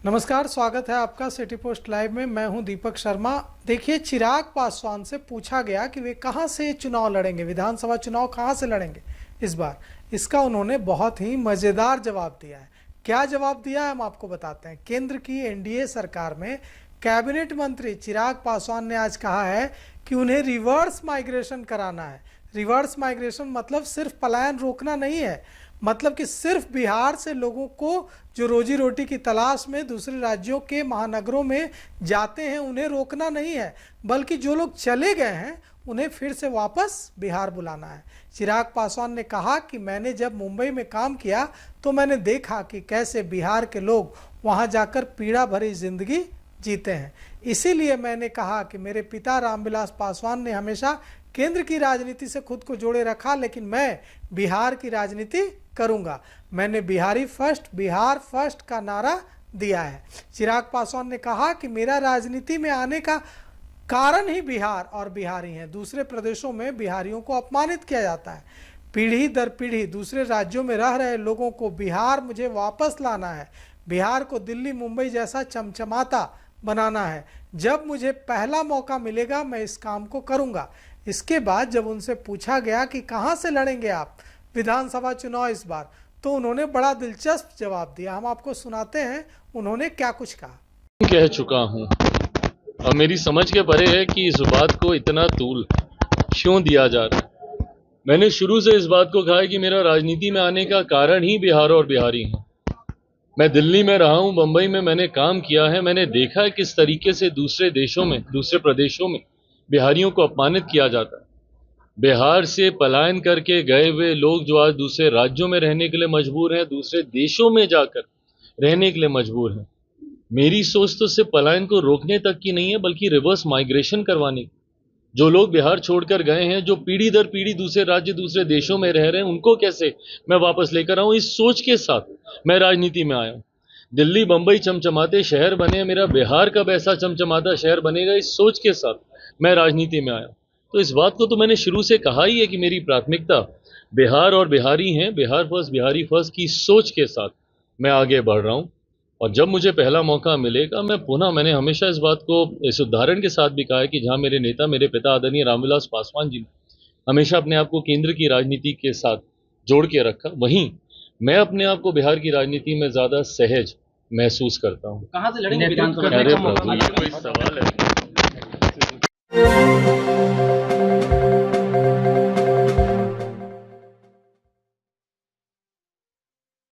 नमस्कार, स्वागत है आपका सिटी पोस्ट लाइव में। मैं हूं दीपक शर्मा। देखिए, चिराग पासवान से पूछा गया कि वे कहां से चुनाव लड़ेंगे, विधानसभा चुनाव कहां से लड़ेंगे इस बार। इसका उन्होंने बहुत ही मज़ेदार जवाब दिया है। क्या जवाब दिया है हम आपको बताते हैं। केंद्र की एनडीए सरकार में कैबिनेट मंत्री चिराग पासवान ने आज कहा है कि उन्हें रिवर्स माइग्रेशन कराना है। रिवर्स माइग्रेशन मतलब सिर्फ पलायन रोकना नहीं है, मतलब कि सिर्फ बिहार से लोगों को जो रोजी रोटी की तलाश में दूसरे राज्यों के महानगरों में जाते हैं उन्हें रोकना नहीं है, बल्कि जो लोग चले गए हैं उन्हें फिर से वापस बिहार बुलाना है। चिराग पासवान ने कहा कि मैंने जब मुंबई में काम किया तो मैंने देखा कि कैसे बिहार के लोग वहां जाकर पीड़ा भरी जिंदगी जीते हैं। इसीलिए मैंने कहा कि मेरे पिता रामविलास पासवान ने हमेशा केंद्र की राजनीति से खुद को जोड़े रखा, लेकिन मैं बिहार की राजनीति करूंगा। मैंने बिहारी फर्स्ट, बिहार फर्स्ट का नारा दिया है। चिराग पासवान ने कहा कि मेरा राजनीति में आने का कारण ही बिहार और बिहारी हैं। दूसरे प्रदेशों में बिहारियों को अपमानित किया जाता है। पीढ़ी दर पीढ़ी दूसरे राज्यों में रह रहे लोगों को बिहार मुझे वापस लाना है। बिहार को दिल्ली मुंबई जैसा चमचमाता बनाना है। जब मुझे पहला मौका मिलेगा मैं इस काम को करूंगा। इसके बाद जब उनसे पूछा गया कि कहां से लड़ेंगे आप विधानसभा चुनाव इस बार, तो उन्होंने बड़ा दिलचस्प जवाब दिया। हम आपको सुनाते हैं उन्होंने क्या कुछ कहा। कह चुका हूं और मेरी समझ के परे है कि इस बात को इतना तूल क्यों दिया जा रहा है। मैंने शुरू से इस बात को कहा है कि मेरा राजनीति में आने का कारण ही बिहार और बिहारी हैं। मैं दिल्ली में रहा हूं, बंबई में मैंने काम किया है। मैंने देखा है किस तरीके से दूसरे देशों में, दूसरे प्रदेशों में बिहारियों को अपमानित किया जाता है। बिहार से पलायन करके गए हुए लोग जो आज दूसरे राज्यों में रहने के लिए मजबूर हैं, दूसरे देशों में जाकर रहने के लिए मजबूर हैं। मेरी सोच तो सिर्फ पलायन को रोकने तक की नहीं है, बल्कि रिवर्स माइग्रेशन करवाने की। जो लोग बिहार छोड़कर गए हैं, जो पीढ़ी दर पीढ़ी दूसरे राज्य, दूसरे देशों में रह रहे हैं, उनको कैसे मैं वापस लेकर आऊं, इस सोच के साथ मैं राजनीति में आया हूं। दिल्ली बंबई चमचमाते शहर बने, मेरा बिहार कब ऐसा चमचमाता शहर बनेगा, इस सोच के साथ मैं राजनीति में आया। तो इस बात को तो मैंने शुरू से कहा ही है कि मेरी प्राथमिकता बिहार और बिहारी हैं। बिहार फर्स्ट, बिहारी फर्स्ट की सोच के साथ मैं आगे बढ़ रहा हूं। और जब मुझे पहला मौका मिलेगा मैंने हमेशा इस बात को इस उदाहरण के साथ भी कहा है कि जहां मेरे नेता, मेरे पिता आदरणीय रामविलास पासवान जी ने हमेशा अपने आप को केंद्र की राजनीति के साथ जोड़ के रखा, वहीं मैं अपने आप को बिहार की राजनीति में ज्यादा सहज महसूस करता हूँ। कहां से लड़ेंगे विधानसभा? अरे प्रभु, ये कोई सवाल है?